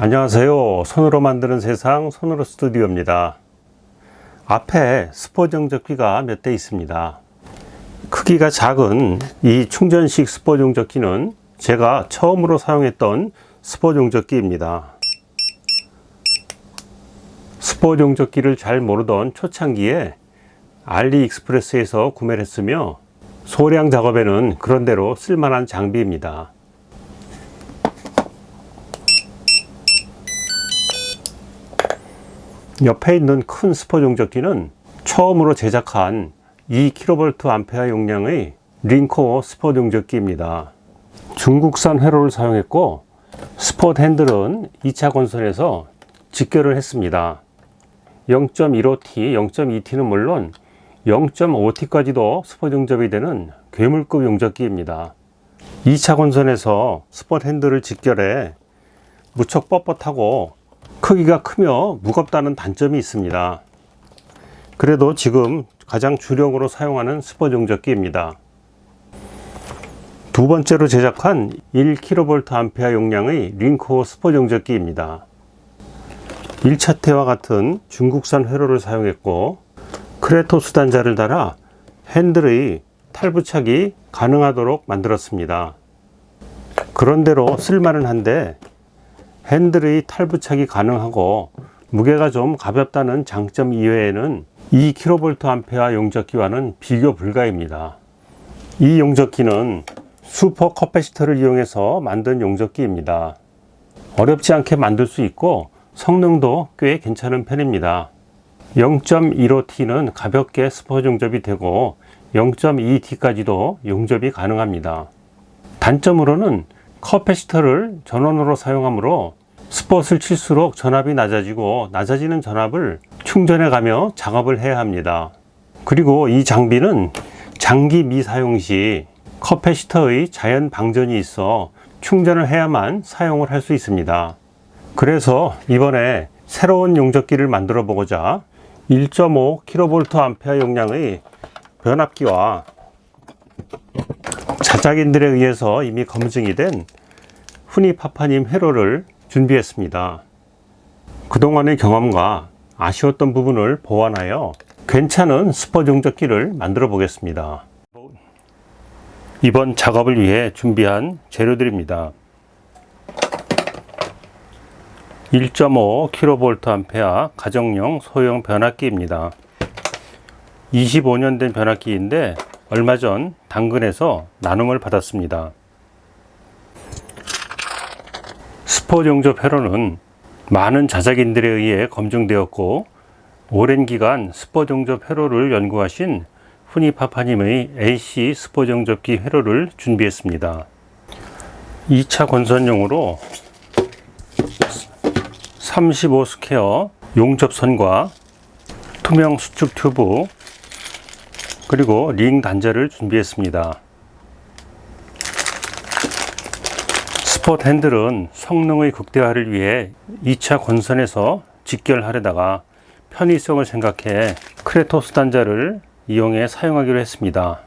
안녕하세요. 손으로 만드는 세상 손으로 스튜디오입니다. 앞에 스포 정적기가 몇 대 있습니다. 크기가 작은 이 충전식 스포 정적기는 제가 처음으로 사용했던 스포 정적기입니다. 스포 정적기를 잘 모르던 초창기에 알리익스프레스에서 구매를 했으며 소량 작업에는 그런대로 쓸만한 장비입니다. 옆에 있는 큰 스포 정적기는 처음으로 제작한 2kVA 용량의 링코어 스포 정적기입니다. 중국산 회로를 사용했고 스폿 핸들은 2차 건선에서 직결을 했습니다. 0.15T, 0.2T는 물론 0.5T까지도 스폿 용접이 되는 괴물급 용접기입니다. 2차 건선에서 스폿 핸들을 직결해 무척 뻣뻣하고 크기가 크며 무겁다는 단점이 있습니다. 그래도 지금 가장 주력으로 사용하는 스폿 용접기입니다. 두 번째로 제작한 1kVA 용량의 링코어 스폿 용접기입니다. 1차 때와 같은 중국산 회로를 사용했고 크레토스 단자를 달아 핸들의 탈부착이 가능하도록 만들었습니다. 그런대로 쓸만은 한데 핸들의 탈부착이 가능하고 무게가 좀 가볍다는 장점 이외에는 2kVA 용접기와는 비교 불가입니다. 이 용접기는 슈퍼 커패시터를 이용해서 만든 용접기입니다. 어렵지 않게 만들 수 있고 성능도 꽤 괜찮은 편입니다. 0.15T는 가볍게 스폿 용접이 되고 0.2T까지도 용접이 가능합니다. 단점으로는 커패시터를 전원으로 사용하므로 스폿을 칠수록 전압이 낮아지고 낮아지는 전압을 충전해 가며 작업을 해야 합니다. 그리고 이 장비는 장기 미사용 시 커패시터의 자연 방전이 있어 충전을 해야만 사용을 할 수 있습니다. 그래서 이번에 새로운 용접기를 만들어 보고자 1.5kVA 용량의 변압기와 자작인들에 의해서 이미 검증이 된 후니파파님 회로를 준비했습니다. 그동안의 경험과 아쉬웠던 부분을 보완하여 괜찮은 스폿 용접기를 만들어 보겠습니다. 이번 작업을 위해 준비한 재료들입니다. 1.5kVA 가정용 소형 변압기입니다. 25년 된 변압기인데 얼마 전 당근에서 나눔을 받았습니다. 스폿 용접 회로는 많은 자작인들에 의해 검증되었고 오랜 기간 스폿 용접 회로를 연구하신 후니파파님의 AC 스폿 용접기 회로를 준비했습니다. 2차 건선용으로 35 스퀘어 용접선과 투명 수축 튜브 그리고 링 단자를 준비했습니다. 스폿 핸들은 성능의 극대화를 위해 2차 건선에서 직결하려다가 편의성을 생각해 크레토스 단자를 이용해 사용하기로 했습니다.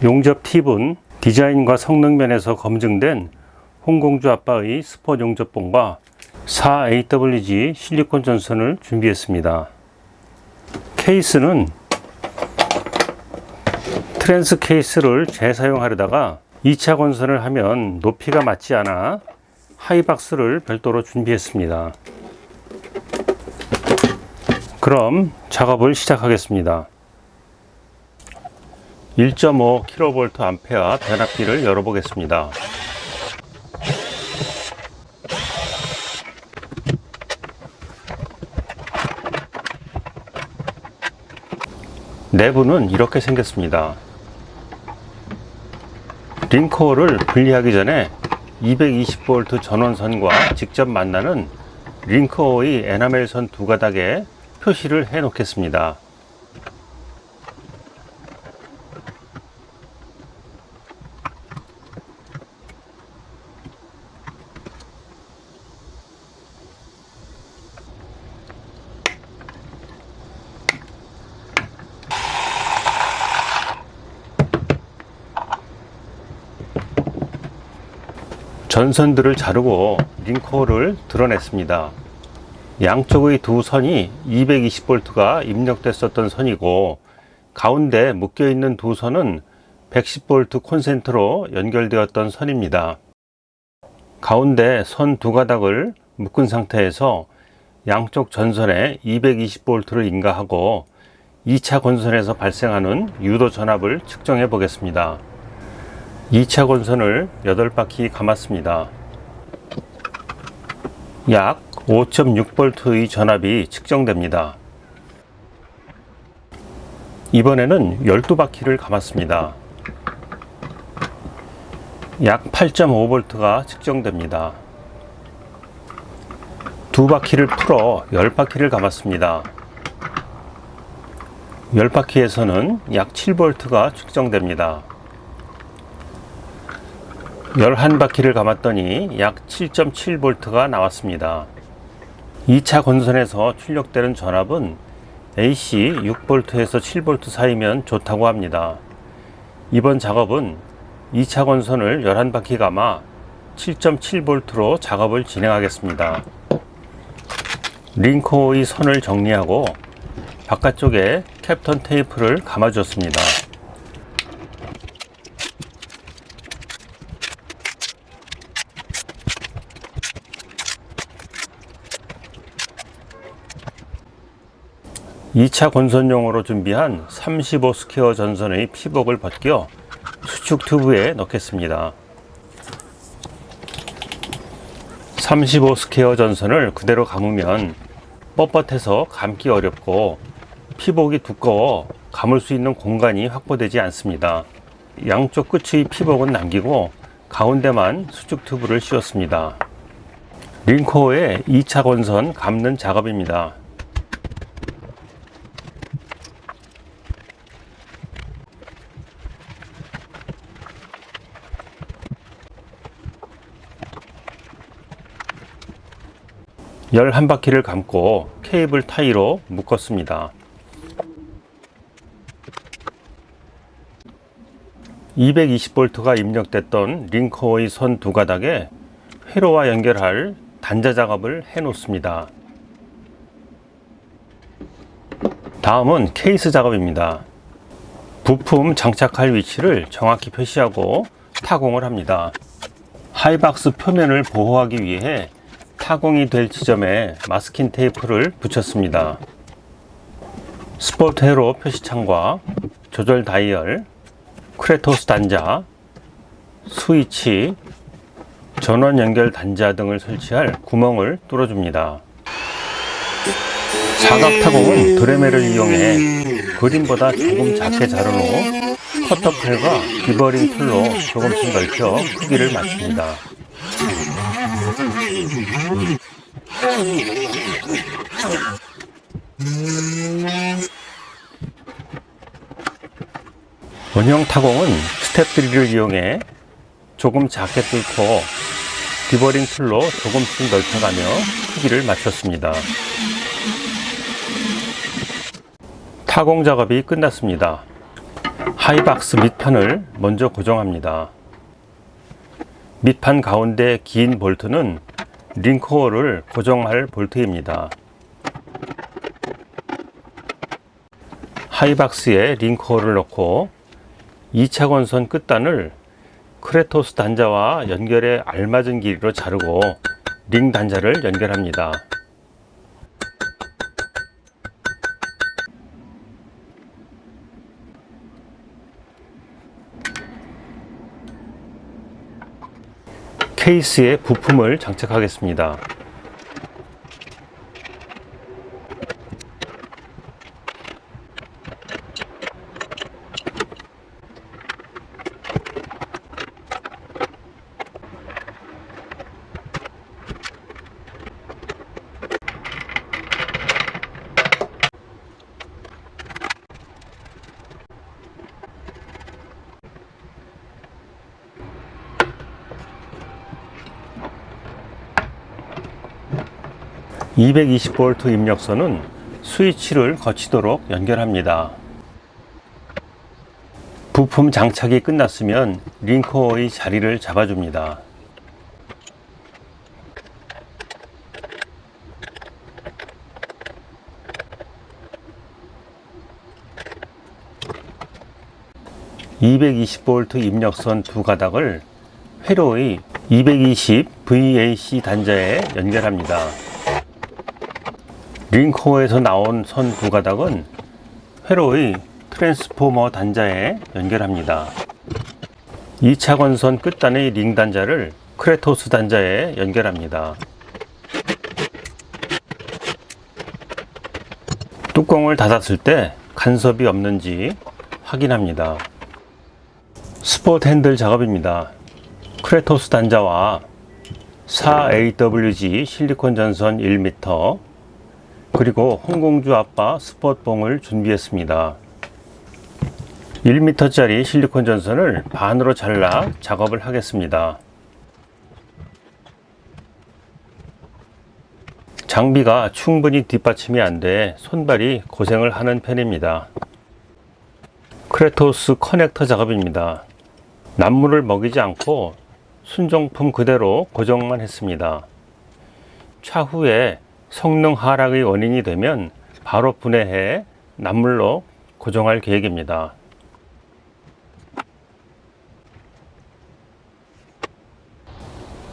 용접 팁은 디자인과 성능 면에서 검증된 홍공주 아빠의 스폿 용접봉과 4AWG 실리콘 전선을 준비했습니다. 케이스는 트랜스 케이스를 재사용하려다가 2차 건선을 하면 높이가 맞지 않아 하이박스를 별도로 준비했습니다. 그럼 작업을 시작하겠습니다. 1.5kVA 변압기를 열어보겠습니다. 내부는 이렇게 생겼습니다. 링코어를 분리하기 전에 220V 전원선과 직접 만나는 링코어의 에나멜선 두 가닥에 표시를 해 놓겠습니다. 전선들을 자르고 링코어를 드러냈습니다. 양쪽의 두 선이 220V가 입력됐었던 선이고, 가운데 묶여있는 두 선은 110V 콘센트로 연결되었던 선입니다. 가운데 선 두 가닥을 묶은 상태에서 양쪽 전선에 220V를 인가하고 2차 건선에서 발생하는 유도 전압을 측정해 보겠습니다. 2차 건선을 8바퀴 감았습니다. 약 5.6V의 전압이 측정됩니다. 이번에는 12바퀴를 감았습니다. 약 8.5V가 측정됩니다. 두 바퀴를 풀어 10바퀴를 감았습니다. 10바퀴에서는 약 7V가 측정됩니다. 11바퀴를 감았더니 약 7.7V가 나왔습니다. 2차 건선에서 출력되는 전압은 AC 6V에서 7V 사이면 좋다고 합니다. 이번 작업은 2차 건선을 11바퀴 감아 7.7V로 작업을 진행하겠습니다. 링코어의 선을 정리하고 바깥쪽에 캡턴 테이프를 감아주었습니다. (2차) 건선용으로 준비한 35 스퀘어 전선의 피복을 벗겨 수축 튜브에 넣겠습니다. 35 스퀘어 전선을 그대로 감으면 뻣뻣해서 감기 어렵고 피복이 두꺼워 감을 수 있는 공간이 확보되지 않습니다. 양쪽 끝의 피복은 남기고 가운데만 수축 튜브를 씌웠습니다. 링코어의 2차 건선 감는 작업입니다. 열한 바퀴를 감고 케이블 타이로 묶었습니다. 220V가 입력됐던 링코어의 선 두 가닥에 회로와 연결할 단자 작업을 해 놓습니다. 다음은 케이스 작업입니다. 부품 장착할 위치를 정확히 표시하고 타공을 합니다. 하이박스 표면을 보호하기 위해 타공이 될 지점에 마스킹 테이프를 붙였습니다. 스포트 회로 표시창과 조절 다이얼, 크레토스 단자, 스위치, 전원 연결 단자 등을 설치할 구멍을 뚫어줍니다. 사각 타공은 드레멜을 이용해 그림보다 조금 작게 자른 후 커터칼과 비버링 툴로 조금씩 넓혀 크기를 맞춥니다. 원형 타공은 스텝 드릴을 이용해 조금 작게 뚫고 디버링 툴로 조금씩 넓혀가며 크기를 맞췄습니다. 타공 작업이 끝났습니다. 하이박스 밑판을 먼저 고정합니다. 밑판 가운데 긴 볼트는 링코어를 고정할 볼트입니다. 하이박스에 링코어를 넣고 2차 건선 끝단을 크레토스 단자와 연결에 알맞은 길이로 자르고 링 단자를 연결합니다. 케이스에 부품을 장착하겠습니다. (220V) 입력선은 스위치를 거치도록 연결합니다. 부품 장착이 끝났으면 링코어의 자리를 잡아줍니다. 220V 입력선 두 가닥을 회로의 220 VAC 단자에 연결합니다. 링코어에서 나온 선 두 가닥은 회로의 트랜스포머 단자에 연결합니다. 2차 건선 끝단의 링 단자를 크레토스 단자에 연결합니다. 뚜껑을 닫았을 때 간섭이 없는지 확인합니다. 스폿 핸들 작업입니다. 크레토스 단자와 4AWG 실리콘 전선 1m 그리고 홍공주 아빠 스폿봉을 준비했습니다. 1m짜리 실리콘 전선을 반으로 잘라 작업을 하겠습니다. 장비가 충분히 뒷받침이 안 돼 손발이 고생을 하는 편입니다. 크레토스 커넥터 작업입니다. 난물을 먹이지 않고 순정품 그대로 고정만 했습니다. 차후에 성능 하락의 원인이 되면 바로 분해해 난물로 고정할 계획입니다.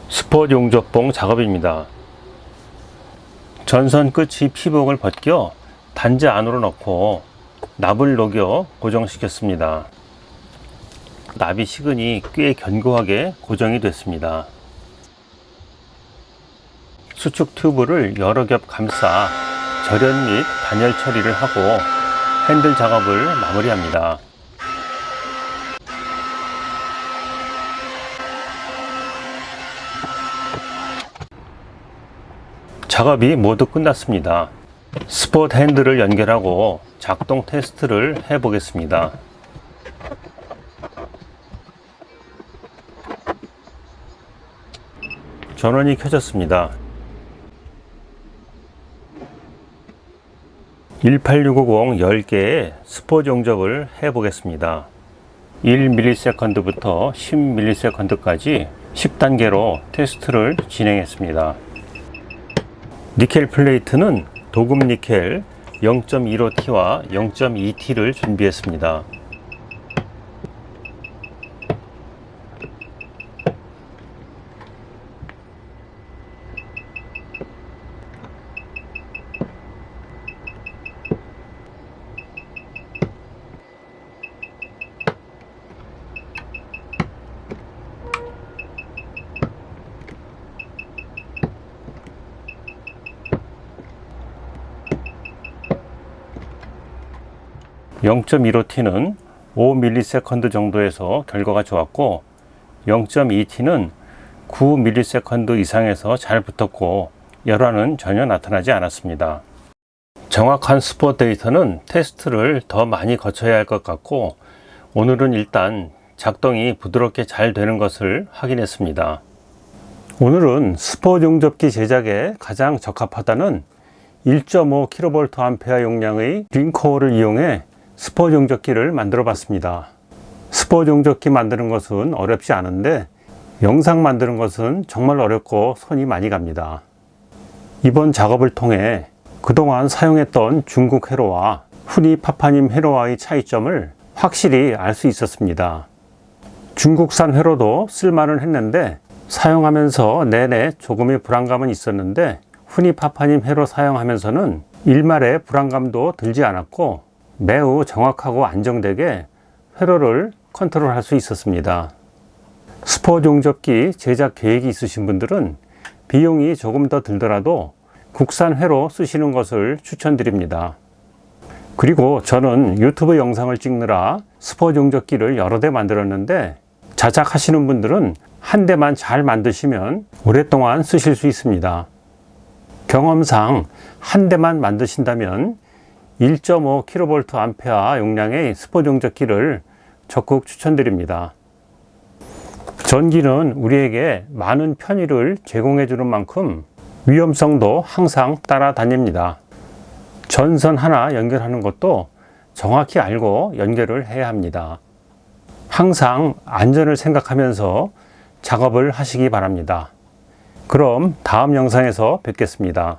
스폿 용접봉 작업입니다. 전선 끝이 피복을 벗겨 단자 안으로 넣고 납을 녹여 고정시켰습니다. 납이 식으니 꽤 견고하게 고정이 됐습니다. 수축 튜브를 여러 겹 감싸 절연 및 단열 처리를 하고 핸들 작업을 마무리합니다. 작업이 모두 끝났습니다. 스폿 핸들을 연결하고 작동 테스트를 해 보겠습니다. 전원이 켜졌습니다. 18650 10개의 스폿 용접을 해 보겠습니다. 1ms부터 10ms까지 10단계로 테스트를 진행했습니다. 니켈 플레이트는 도금 니켈 0.15T와 0.2T를 준비했습니다. (0.15T는) 5ms 정도에서 결과가 좋았고 0.2T는 9ms 이상에서 잘 붙었고 열화는 전혀 나타나지 않았습니다. 정확한 스폿 데이터는 테스트를 더 많이 거쳐야 할 것 같고 오늘은 일단 작동이 부드럽게 잘 되는 것을 확인했습니다. 오늘은 스폿 용접기 제작에 가장 적합하다는 1.5kVA 용량의 링코어를 이용해 스폿 용접기를 만들어 봤습니다. 스폿 용접기 만드는 것은 어렵지 않은데 영상 만드는 것은 정말 어렵고 손이 많이 갑니다. 이번 작업을 통해 그동안 사용했던 중국 회로와 후니 파파님 회로와의 차이점을 확실히 알 수 있었습니다. 중국산 회로도 쓸만은 했는데 사용하면서 내내 조금의 불안감은 있었는데 후니 파파님 회로 사용하면서는 일말의 불안감도 들지 않았고 매우 정확하고 안정되게 회로를 컨트롤할 수 있었습니다. 스폿 용접기 제작 계획이 있으신 분들은 비용이 조금 더 들더라도 국산 회로 쓰시는 것을 추천드립니다. 그리고 저는 유튜브 영상을 찍느라 스폿 용접기를 여러 대 만들었는데 자작하시는 분들은 한 대만 잘 만드시면 오랫동안 쓰실 수 있습니다. 경험상 한 대만 만드신다면 1.5kVA 용량의 스폿 용접기를 적극 추천드립니다. 전기는 우리에게 많은 편의를 제공해 주는 만큼 위험성도 항상 따라다닙니다. 전선 하나 연결하는 것도 정확히 알고 연결을 해야 합니다. 항상 안전을 생각하면서 작업을 하시기 바랍니다. 그럼 다음 영상에서 뵙겠습니다.